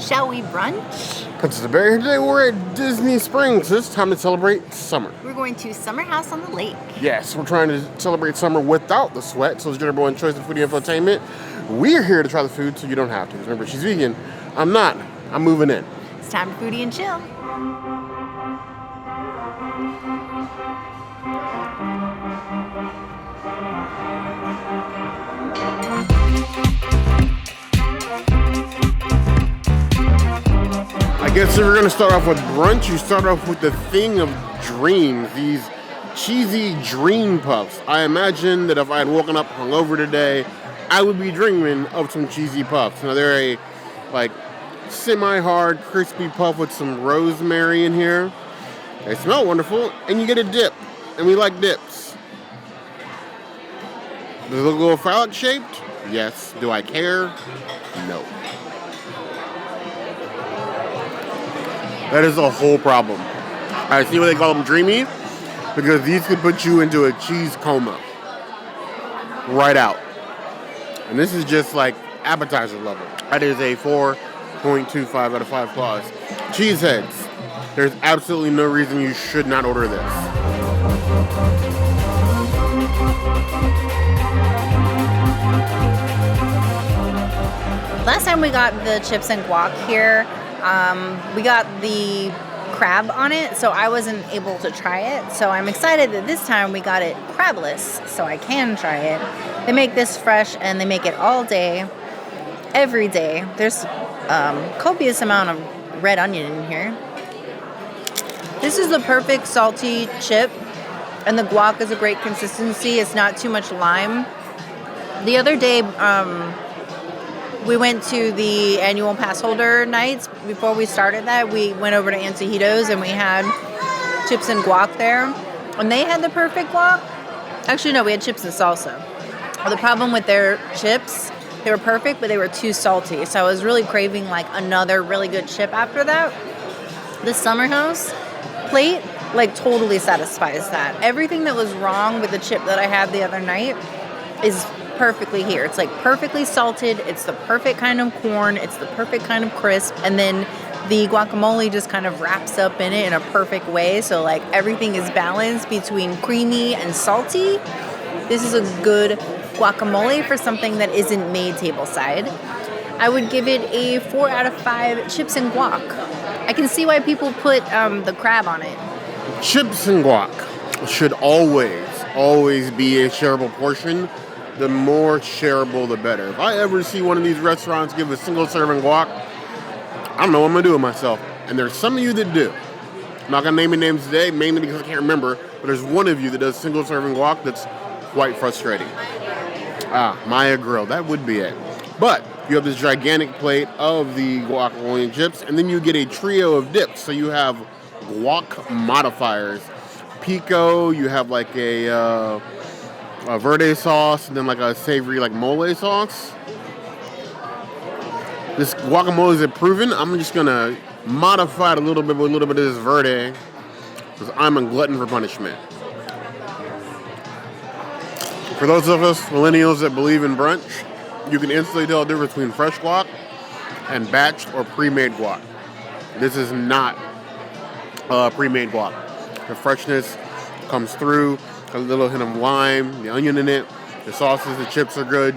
Shall we brunch? Princess Berry, today we're at Disney Springs. It's time to celebrate summer. We're going to Summer House on the Lake. Yes, we're trying to celebrate summer without the sweat. So it's your number one choice of foodie infotainment. We're here to try the food so you don't have to. Remember, she's vegan. I'm not. I'm moving in. It's time to foodie and chill. I guess if we're going to start off with brunch, you start off with the thing of dreams, these cheesy dream puffs. I imagine that if I had woken up hungover today, I would be dreaming of some cheesy puffs. Now, they're a, semi-hard, crispy puff with some rosemary in here. They smell wonderful, and you get a dip, and we like dips. Does it look a little phallic-shaped? Yes. Do I care? No. That is the whole problem. I see why they call them dreamy, because these could put you into a cheese coma. Right out. And this is just like appetizer level. That is a 4.25 out of 5 claws. Cheeseheads. There's absolutely no reason you should not order this. Last time we got the chips and guac here, we got the crab on it, so I wasn't able to try it. So I'm excited that this time we got it crabless, so I can try it. They make this fresh, and they make it all day, every day. There's copious amount of red onion in here. This is the perfect salty chip, and the guac is a great consistency. It's not too much lime. The other day, we went to the annual pass holder nights. Before we started that, we went over to Antojitos and we had chips and guac there. And they had the perfect guac. Actually, no, we had chips and salsa. The problem with their chips, they were perfect, but they were too salty. So I was really craving another really good chip after that. The Summer House plate totally satisfies that. Everything that was wrong with the chip that I had the other night is perfectly here. It's perfectly salted. It's the perfect kind of corn. It's the perfect kind of crisp. And then the guacamole just kind of wraps up in it in a perfect way. So everything is balanced between creamy and salty. This is a good guacamole for something that isn't made tableside. I would give it a 4 out of 5 chips and guac. I can see why people put the crab on it. Chips and guac should always be a shareable portion. The more shareable, the better. If I ever see one of these restaurants give a single serving guac, I don't know what I'm going to do with myself. And there's some of you that do. I'm not going to name any names today, mainly because I can't remember, but there's one of you that does single serving guac that's quite frustrating. Maya Grill, that would be it. But you have this gigantic plate of the guacamole and chips, and then you get a trio of dips. So you have guac modifiers. Pico, you have a verde sauce, and then a savory mole sauce. This guacamole is proven. I'm just gonna modify it a little bit with a little bit of this verde, because I'm a glutton for punishment. For those of us millennials that believe in brunch, you can instantly tell the difference between fresh guac and batched or pre-made guac. This is not pre-made guac. The freshness comes through. A little hint of lime, the onion in it, the sauces, the chips are good.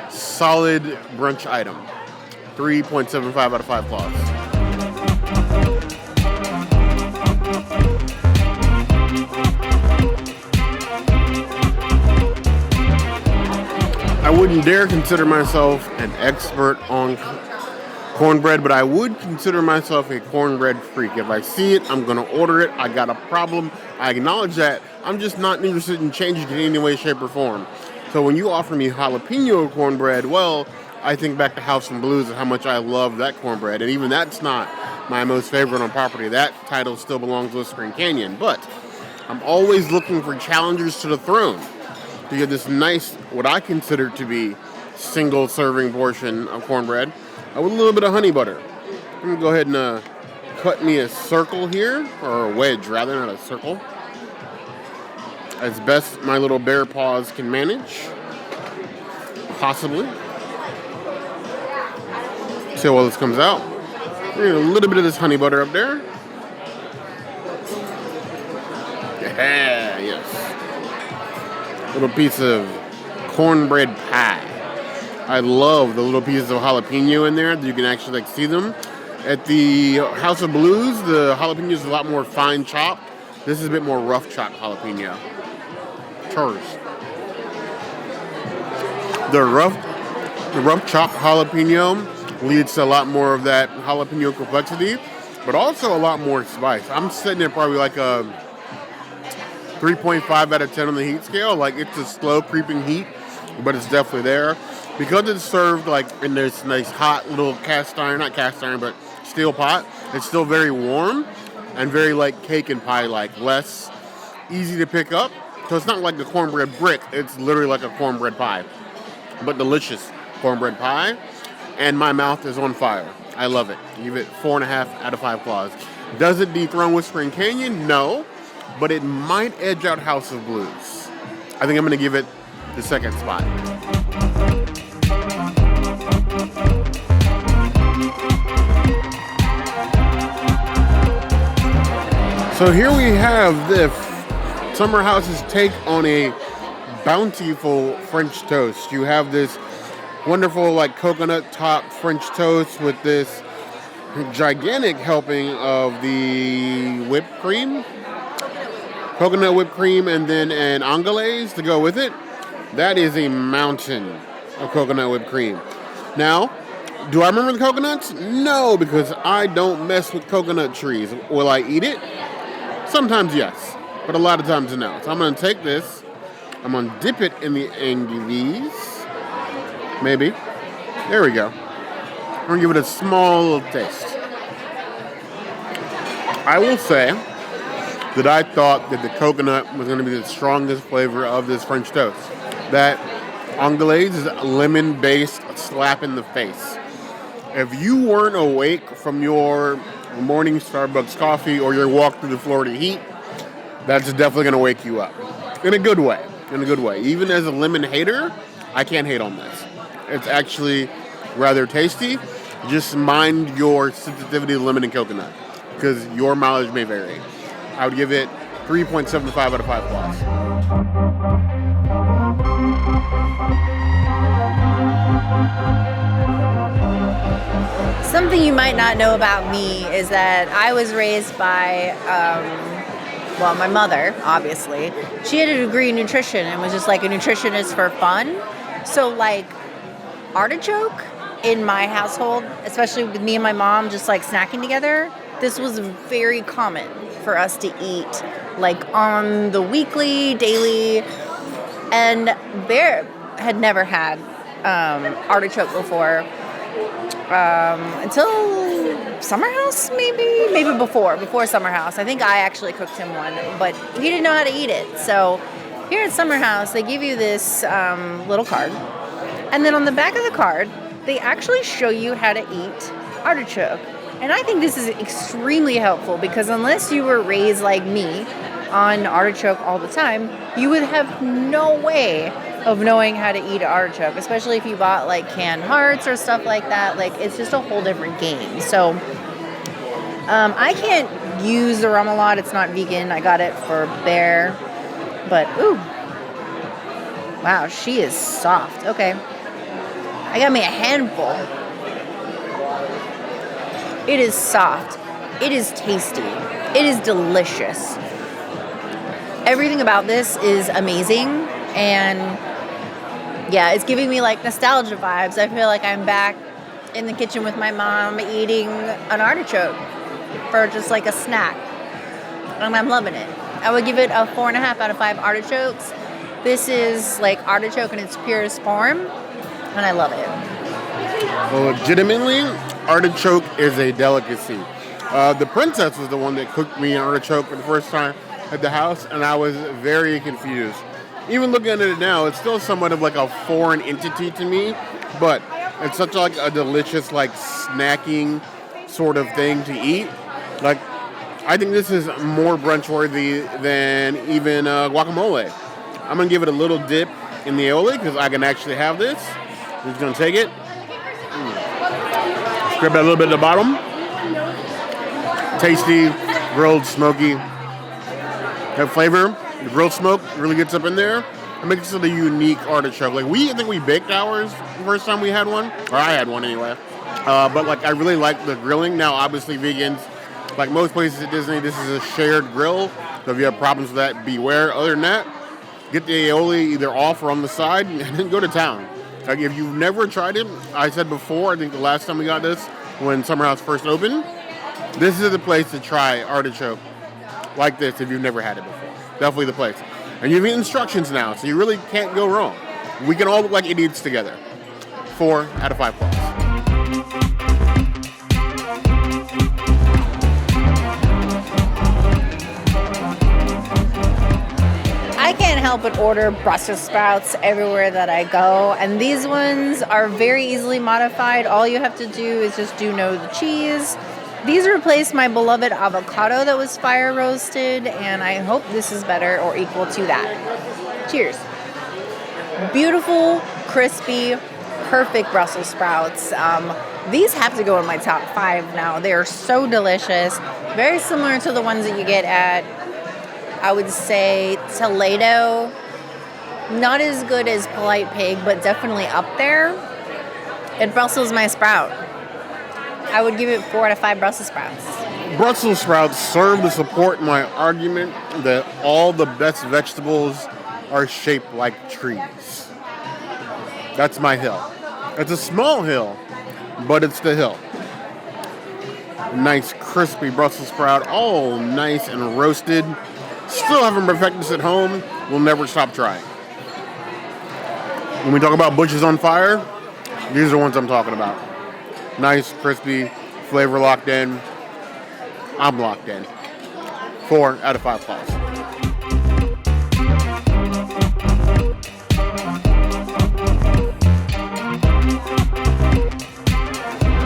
Solid brunch item. 3.75 out of 5 claws. I wouldn't dare consider myself an expert on cornbread, but I would consider myself a cornbread freak. If I see it, I'm going to order it. I got a problem. I acknowledge that. I'm just not interested in changing it in any way, shape, or form. So when you offer me jalapeno cornbread, well, I think back to House and Blues and how much I love that cornbread. And even that's not my most favorite on property. That title still belongs to Spring Canyon. But I'm always looking for challengers to the throne to get this nice, what I consider to be single serving portion of cornbread with a little bit of honey butter. I'm going to go ahead and cut me a circle here, or a wedge rather, not a circle, as best my little bare paws can manage. Possibly. See how well this comes out. A little bit of this honey butter up there. Yeah, yes. Little piece of cornbread pie. I love the little pieces of jalapeno in there. You can actually like see them. At the House of Blues, the jalapeno is a lot more fine chopped. This is a bit more rough chopped jalapeno. Cheers. The rough chopped jalapeno leads to a lot more of that jalapeno complexity, but also a lot more spice. I'm sitting at probably like a 3.5 out of 10 on the heat scale. Like, it's a slow creeping heat, but it's definitely there. Because it's served like in this nice hot little not cast iron, but steel pot, it's still very warm and very like cake and pie like, less easy to pick up. So it's not like a cornbread brick, it's literally like a cornbread pie. But delicious cornbread pie, and my mouth is on fire. I love it. Give it 4.5 out of 5 claws. Does it dethrone Whispering Canyon? No, but it might edge out House of Blues. I think I'm going to give it the second spot. So here we have the Summer House's take on a bountiful French toast. You have this wonderful like coconut top French toast with this gigantic helping of the whipped cream, coconut whipped cream, and then an Anglaise to go with it. That is a mountain of coconut whipped cream. Now, do I remember the coconuts? No, because I don't mess with coconut trees. Will I eat it? Sometimes yes, but a lot of times no. So I'm going to take this, I'm going to dip it in the Anglaise. Maybe. There we go. I'm going to give it a small little taste. I will say that I thought that the coconut was going to be the strongest flavor of this French toast. That Anglaise is a lemon-based slap in the face. If you weren't awake from your morning Starbucks coffee or your walk through the Florida heat, that's definitely going to wake you up. In a good way. In a good way. Even as a lemon hater, I can't hate on this. It's actually rather tasty. Just mind your sensitivity to lemon and coconut, because your mileage may vary. I would give it 3.75 out of 5 claws. Something you might not know about me is that I was raised by, my mother, obviously. She had a degree in nutrition and was just like a nutritionist for fun. So like artichoke in my household, especially with me and my mom just like snacking together, this was very common for us to eat like on the weekly, daily, and Bear had never had artichoke before. Until Summer House, maybe before Summer House. I think I actually cooked him one, but he didn't know how to eat it. So here at Summer House, they give you this little card, and then on the back of the card, they actually show you how to eat artichoke. And I think this is extremely helpful because unless you were raised like me on artichoke all the time, you would have no way of knowing how to eat an artichoke, especially if you bought like canned hearts or stuff like that. Like, it's just a whole different game. So I can't use the remoulade. It's not vegan. I got it for Bear. But, ooh. Wow, she is soft. Okay. I got me a handful. It is soft. It is tasty. It is delicious. Everything about this is amazing. And yeah, it's giving me like nostalgia vibes. I feel like I'm back in the kitchen with my mom eating an artichoke for just like a snack. And I'm loving it. I would give it a 4.5 out of 5 artichokes. This is like artichoke in its purest form, and I love it. Well, legitimately, artichoke is a delicacy. The princess was the one that cooked me an artichoke for the first time at the house, and I was very confused. Even looking at it now, it's still somewhat of like a foreign entity to me, but it's such like a delicious like snacking sort of thing to eat. Like, I think this is more brunch worthy than even guacamole. I'm gonna give it a little dip in the aïoli because I can actually have this. I'm just gonna take it, grab that little bit at the bottom, Tasty, grilled, smoky. That flavor, the grilled smoke really gets up in there. It makes it a unique artichoke. Like I think we baked ours the first time we had one, or I had one anyway. But like I really like the grilling. Now, obviously, vegans, like most places at Disney, this is a shared grill. So if you have problems with that, beware. Other than that, get the aioli either off or on the side, and then go to town. Like if you've never tried it, I said before, I think the last time we got this, when Summer House first opened, this is the place to try artichoke like this if you've never had it before. Definitely the place. And you have instructions now, so you really can't go wrong. We can all look like idiots together. 4 out of 5 points. I can't help but order Brussels sprouts everywhere that I go, and these ones are very easily modified. All you have to do is just do no the cheese. These replace my beloved avocado that was fire roasted, and I hope this is better or equal to that. Cheers. Beautiful, crispy, perfect Brussels sprouts. These have to go in my top 5 now. They are so delicious. Very similar to the ones that you get at, I would say, Toledo. Not as good as Polite Pig, but definitely up there. And Brussels my sprout. I would give it 4 out of 5 Brussels sprouts. Brussels sprouts serve to support my argument that all the best vegetables are shaped like trees. That's my hill. It's a small hill, but it's the hill. Nice crispy Brussels sprout, all nice and roasted. Still haven't perfected this at home. We'll never stop trying. When we talk about bushes on fire, these are the ones I'm talking about. Nice, crispy, flavor locked in. I'm locked in. 4 out of 5 claws.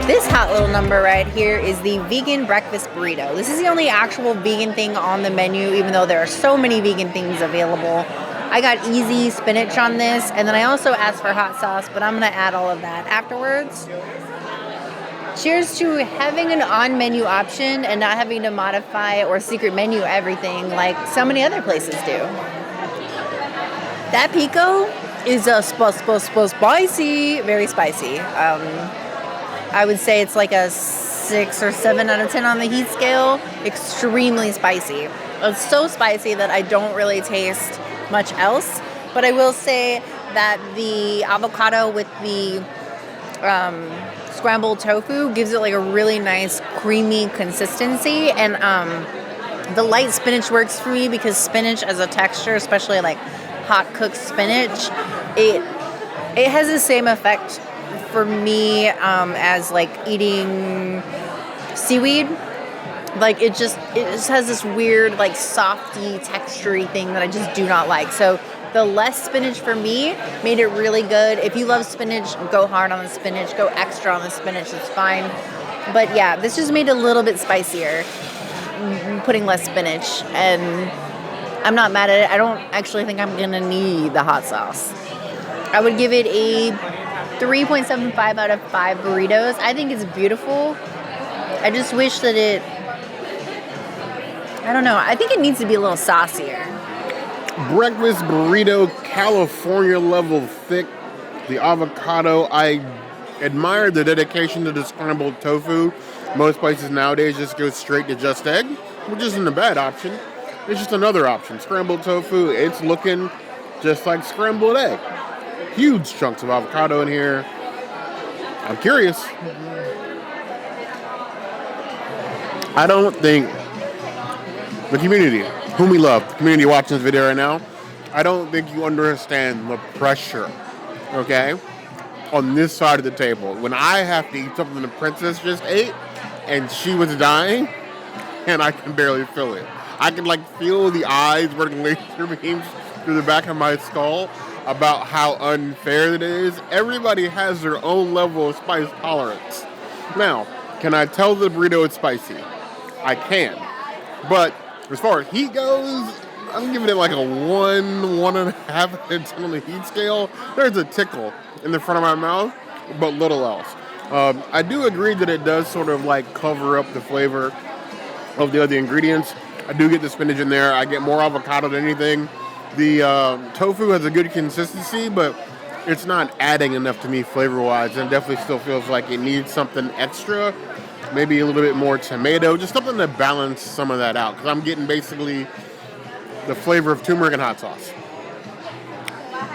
This hot little number right here is the vegan breakfast burrito. This is the only actual vegan thing on the menu, even though there are so many vegan things available. I got easy spinach on this, and then I also asked for hot sauce, but I'm gonna add all of that afterwards. Cheers to having an on-menu option and not having to modify or secret menu everything like so many other places do. That pico is a spicy, very spicy. I would say it's like a 6 or 7 out of 10 on the heat scale. Extremely spicy. It's so spicy that I don't really taste much else. But I will say that the avocado with the scrambled tofu gives it like a really nice creamy consistency, and the light spinach works for me because spinach as a texture, especially like hot cooked spinach, it has the same effect for me as like eating seaweed. Like it just has this weird like softy textury thing that I just do not like. So the less spinach for me made it really good. If you love spinach, go hard on the spinach. Go extra on the spinach. It's fine. But yeah, this just made it a little bit spicier, putting less spinach. And I'm not mad at it. I don't actually think I'm going to need the hot sauce. I would give it a 3.75 out of 5 burritos. I think it's beautiful. I just wish that I don't know. I think it needs to be a little saucier. Breakfast burrito, California level thick. The avocado, I admire the dedication to the scrambled tofu. Most places nowadays just go straight to just egg, which isn't a bad option. It's just another option. Scrambled tofu, it's looking just like scrambled egg. Huge chunks of avocado in here. I'm curious. I don't think the community, whom we love, the community watching this video right now, I don't think you understand the pressure, okay, on this side of the table. When I have to eat something the princess just ate, and she was dying, and I can barely feel it. I can, like, feel the eyes working laser beams through the back of my skull about how unfair it is. Everybody has their own level of spice tolerance. Now, can I tell the burrito it's spicy? I can. But as far as heat goes, I'm giving it like a 1.5 out of 10 on the heat scale. There's a tickle in the front of my mouth, but little else. I do agree that it does sort of like cover up the flavor of the other ingredients. I do get the spinach in there. I get more avocado than anything. The tofu has a good consistency, but it's not adding enough to me flavor-wise. And it definitely still feels like it needs something extra. Maybe a little bit more tomato, just something to balance some of that out. Because I'm getting basically the flavor of turmeric and hot sauce.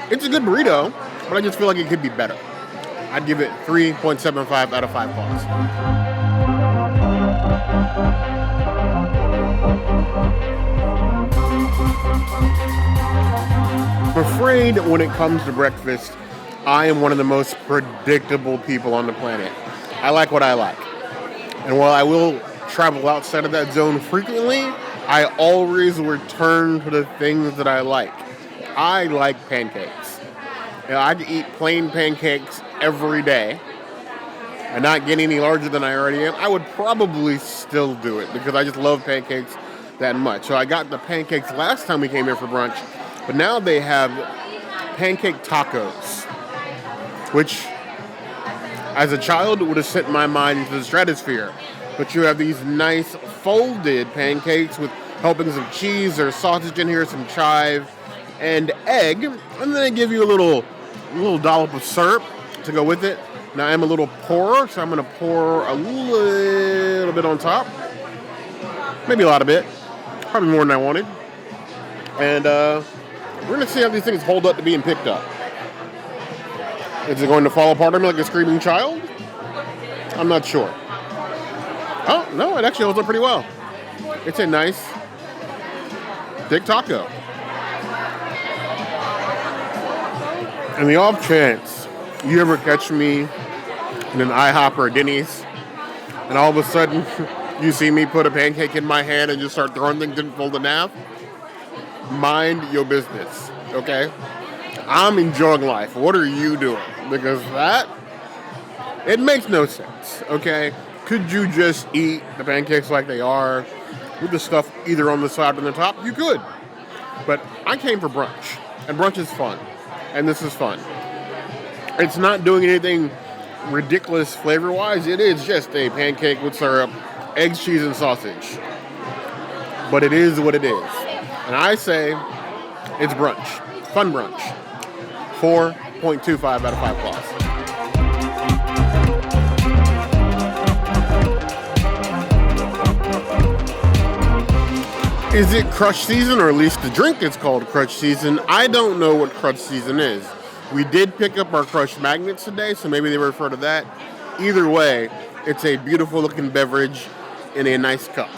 It's a good burrito, but I just feel like it could be better. I'd give it 3.75 out of 5 paws. I'm afraid when it comes to breakfast, I am one of the most predictable people on the planet. I like what I like. And while I will travel outside of that zone frequently, I always return to the things that I like. I like pancakes. You know, I could eat plain pancakes every day and not get any larger than I already am. I would probably still do it because I just love pancakes that much. So I got the pancakes last time we came here for brunch, but now they have pancake tacos, which as a child would have sent my mind into the stratosphere. But you have these nice folded pancakes with helpings of cheese or sausage in here, some chive, and egg, and then they give you a little dollop of syrup to go with it. Now I'm a little pourer, so I'm going to pour a little bit on top. Maybe a lot of it. Probably more than I wanted. And we're going to see how these things hold up to being picked up. Is it going to fall apart on me like a screaming child? I'm not sure. Oh, no, it actually holds up pretty well. It's a nice, thick taco. In the off chance you ever catch me in an IHOP or a Denny's, and all of a sudden you see me put a pancake in my hand and just start throwing things in fold in half, mind your business, okay? I'm enjoying life. What are you doing? Because it makes no sense, okay? Could you just eat the pancakes like they are with the stuff either on the side or on the top? You could. But I came for brunch, and brunch is fun, and this is fun. It's not doing anything ridiculous flavor-wise. It is just a pancake with syrup, eggs, cheese, and sausage. But it is what it is. And I say it's brunch. Fun brunch. 4.25 out of 5 claws. Is it crush season, or at least the drink is called crush season? I don't know what crush season is. We did pick up our crush magnets today, so maybe they refer to that. Either way, it's a beautiful looking beverage in a nice cup.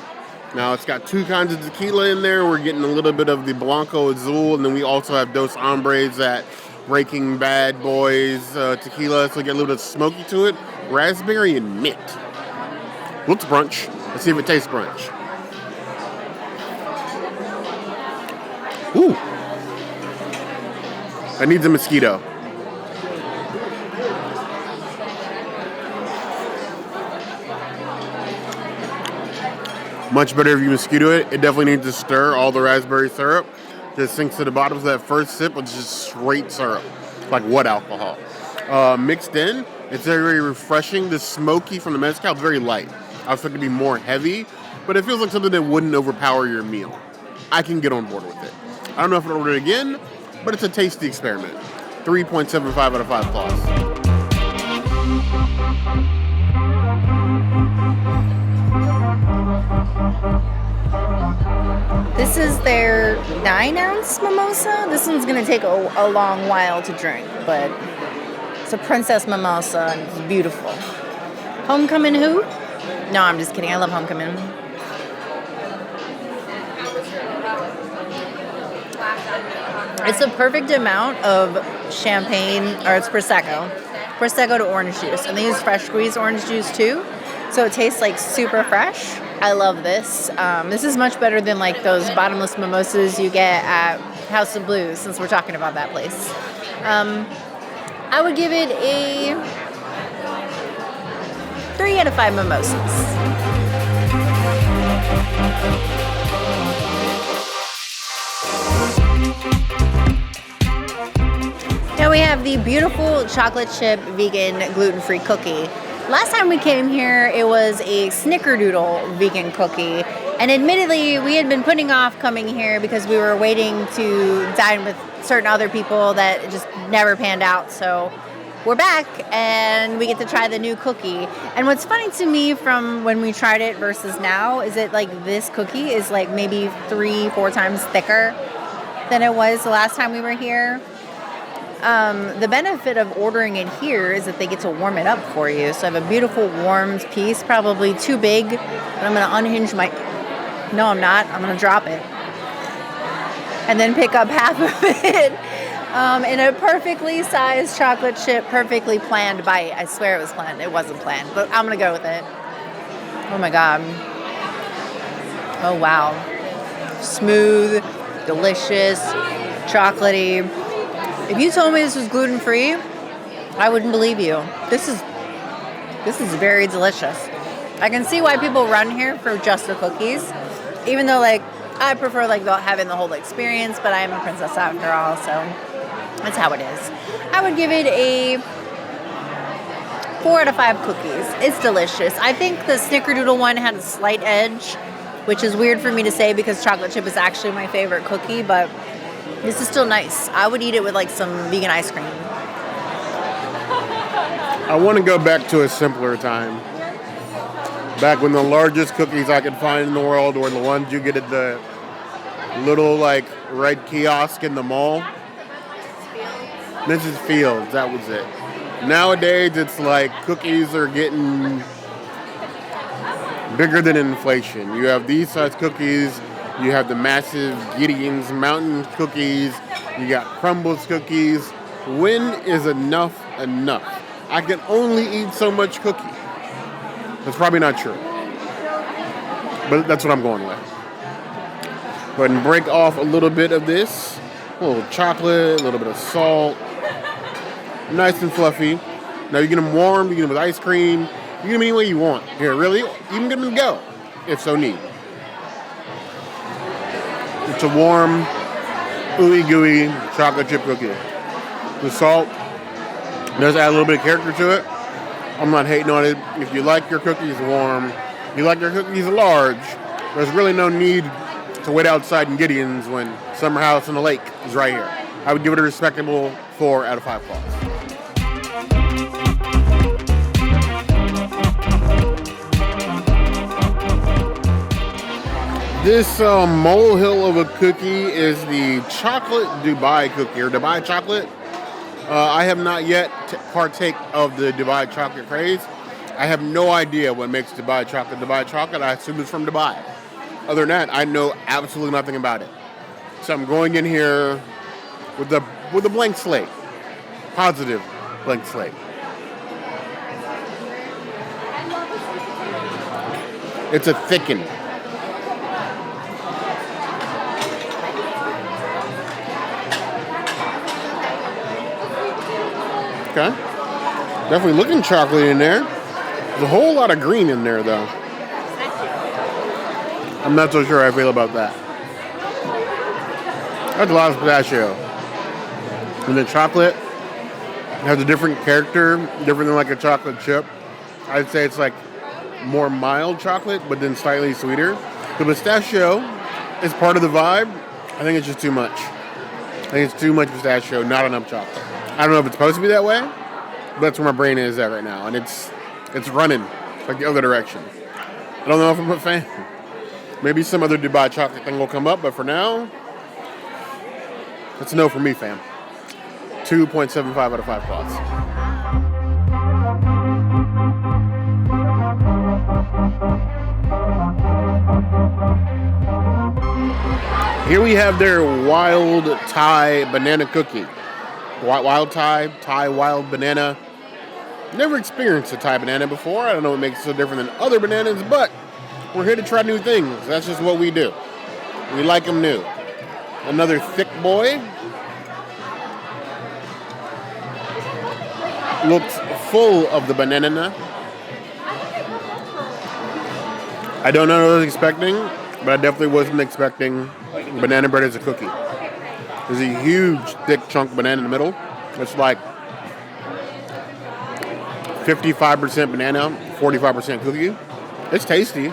Now, it's got 2 kinds of tequila in there. We're getting a little bit of the Blanco Azul, and then we also have Dos Hombres, that Breaking Bad Boys tequila, so we get a little bit of smoky to it. Raspberry and mint. Looks brunch. Let's see if it tastes brunch. Ooh. That needs a mosquito. Much better if you mosquito it. It definitely needs to stir all the raspberry syrup. Just sinks to the bottom of that first sip with just straight syrup, like wood alcohol. Mixed in, it's very, very refreshing. The smoky from the mezcal is very light. I was thinking to be more heavy, but it feels like something that wouldn't overpower your meal. I can get on board with it. I don't know if I'll order it again, but it's a tasty experiment. 3.75 out of 5 claws. This is their 9-ounce mimosa. This one's going to take a long while to drink, but it's a princess mimosa and it's beautiful. Homecoming who? No, I'm just kidding. I love homecoming. It's a perfect amount of champagne, or it's Prosecco to orange juice. And they use fresh squeezed orange juice too. So it tastes like super fresh. I love this. This is much better than like those bottomless mimosas you get at House of Blues, since we're talking about that place. I would give it a 3 out of 5 mimosas. Now we have the beautiful chocolate chip vegan gluten-free cookie. Last time we came here, it was a snickerdoodle vegan cookie. And admittedly, we had been putting off coming here because we were waiting to dine with certain other people that just never panned out. So we're back and we get to try the new cookie. And what's funny to me from when we tried it versus now is that like this cookie is like maybe 3-4 times thicker than it was the last time we were here. The benefit of ordering it here is that they get to warm it up for you. So I have a beautiful warmed piece, probably too big, but I'm going to unhinge my... No, I'm not. I'm going to drop it. And then pick up half of it in a perfectly sized chocolate chip, perfectly planned bite. I swear it was planned. It wasn't planned, but I'm going to go with it. Oh my God. Oh wow. Smooth, delicious, chocolatey. If you told me this was gluten-free, I wouldn't believe you. This is very delicious. I can see why people run here for just the cookies, even though like I prefer like having the whole experience, but I am a princess after all, so that's how it is. I would give it a 4 out of 5 cookies. It's delicious. I think the snickerdoodle one had a slight edge, which is weird for me to say because chocolate chip is actually my favorite cookie, but this is still nice. I would eat it with like some vegan ice cream. I want to go back to a simpler time. Back when the largest cookies I could find in the world were the ones you get at the little like red kiosk in the mall. Mrs. Fields, that was it. Nowadays it's like cookies are getting bigger than inflation. You have these size cookies. You have the massive Gideon's Mountain cookies. You got Crumbles cookies. When is enough enough? I can only eat so much cookie. That's probably not true. But that's what I'm going with. Go ahead and break off a little bit of this. A little chocolate, a little bit of salt. Nice and fluffy. Now you get them warm, you get them with ice cream. You get them any way you want. Here, really? You can get them to go, if so need. It's a warm, ooey gooey chocolate chip cookie. The salt does add a little bit of character to it. I'm not hating on it. If you like your cookies warm, you like your cookies large, there's really no need to wait outside in Gideon's when Summer House on the Lake is right here. I would give it a respectable 4 out of 5 claws. This molehill of a cookie is the chocolate Dubai cookie, or Dubai chocolate. I have not yet partake of the Dubai chocolate craze. I have no idea what makes Dubai chocolate Dubai chocolate. I assume it's from Dubai. Other than that, I know absolutely nothing about it. So I'm going in here with a blank slate, positive blank slate. It's a thicken. Okay. Definitely looking chocolatey in there. There's a whole lot of green in there, though. I'm not so sure how I feel about that. That's a lot of pistachio. And the chocolate has a different character, different than like a chocolate chip. I'd say it's like more mild chocolate, but then slightly sweeter. The pistachio is part of the vibe. I think it's just too much. I think it's too much pistachio, not enough chocolate. I don't know if it's supposed to be that way, but that's where my brain is at right now. And it's running like the other direction. I don't know if I'm a fan. Maybe some other Dubai chocolate thing will come up, but for now, it's a no for me, fam. 2.75 out of 5 claws. Here we have their wild Thai banana cookie. Wild Thai wild banana. Never experienced a Thai banana before. I don't know what makes it so different than other bananas, but we're here to try new things. That's just what we do. We like them new. Another thick boy. Looks full of the banana. I don't know what I was expecting, but I definitely wasn't expecting banana bread as a cookie. There's a huge, thick chunk of banana in the middle. It's like 55% banana, 45% cookie. It's tasty,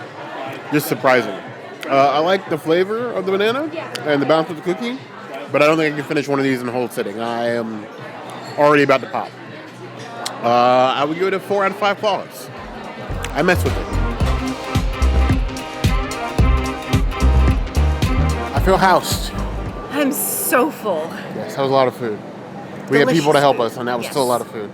just surprising. I like the flavor of the banana and the bounce of the cookie, but I don't think I can finish one of these in a whole sitting. I am already about to pop. I would give it a 4 out of 5 claws. I mess with it. I feel housed. I'm so full. Yes, that was a lot of food. We had people to help us, and that was still a lot of food.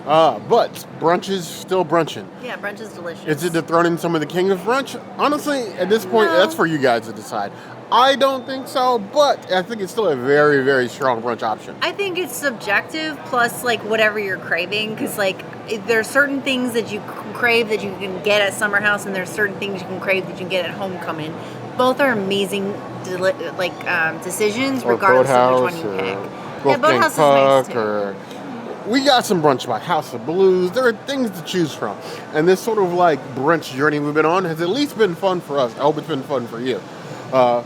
But brunch is still brunching. Yeah, brunch is delicious. Is it dethroning some of the king of brunch? Honestly, at this point, that's for you guys to decide. I don't think so, but I think it's still a very, very strong brunch option. I think it's subjective, plus like whatever you're craving, because like there's certain things that you crave that you can get at Summer House, and there's certain things you can crave that you can get at Homecoming. Both are amazing, decisions, regardless of which one you pick. Yeah, Boathouse is nice too. We got some brunch by House of Blues. There are things to choose from. And this sort of like brunch journey we've been on has at least been fun for us. I hope it's been fun for you. If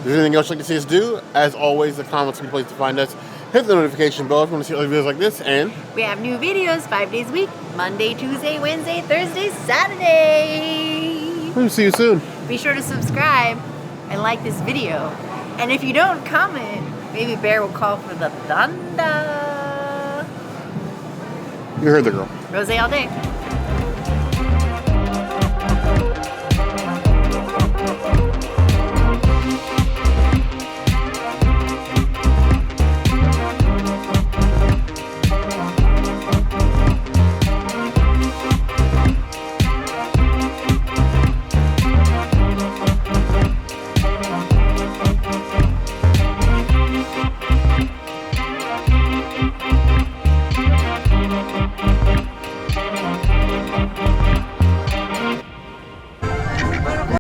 there's anything else you'd like to see us do, as always, the comments are the place to find us. Hit the notification bell if you want to see other videos like this. And we have new videos 5 days a week. Monday, Tuesday, Wednesday, Thursday, Saturday. We'll see you soon. Be sure to subscribe and like this video. And if you don't comment, maybe Bear will call for the thunder. You heard the girl. Rosé all day.